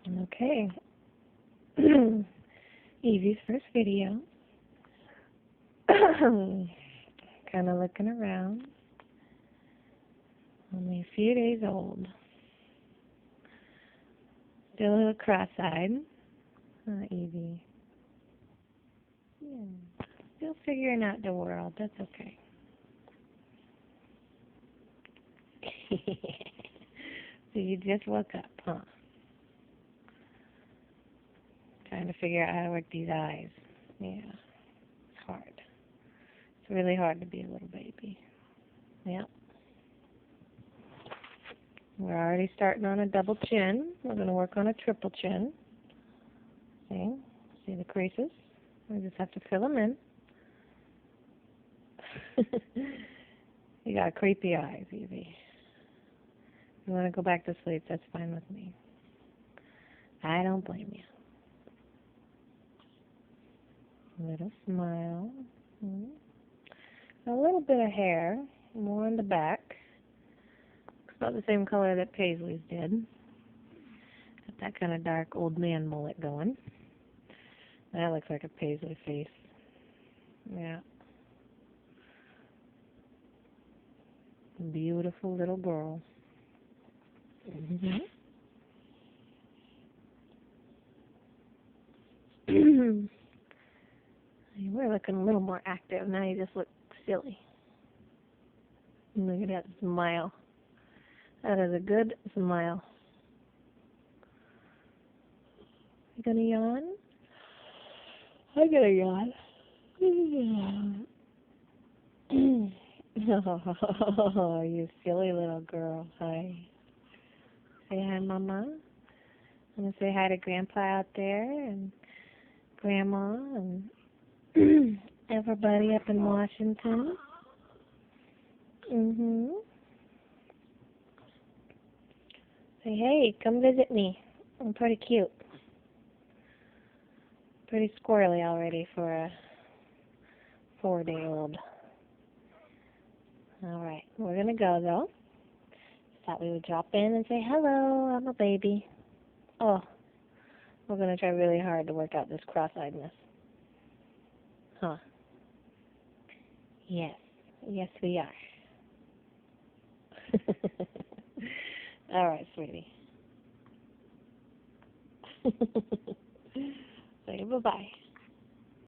Okay. Evie's first video. Kind of looking around. Only a few days old. Still a little cross-eyed. Evie. Yeah. Still figuring out the world. That's okay. So you just woke up, huh? Trying to figure out how to work these eyes. Yeah. It's hard. It's really hard to be a little baby. Yep. We're already starting on a double chin. We're going to work on a triple chin. See the creases? We just have to fill them in. You got creepy eyes, Evie. You want to go back to sleep, that's fine with me. I don't blame you. A little smile. A little bit of hair, more in the back. It's about the same color that Paisley's did. Got that kind of dark old man mullet going. That looks like a Paisley face. Yeah. Beautiful little girl. You were looking a little more active. Now you just look silly. Look at that smile. That is a good smile. You gonna yawn? I'm gonna yawn. Oh, you silly little girl. Hi. Say hi, Mama. I'm gonna say hi to Grandpa out there and Grandma and everybody up in Washington. Say, hey, come visit me. I'm pretty cute. Pretty squirrely already for a 4-day-old. Alright, we're gonna go though. Thought we would drop in and say, hello, I'm a baby. Oh, we're gonna try really hard to work out this cross-eyedness. Huh. Yes. Yes, we are. Alright, sweetie. Say bye-bye.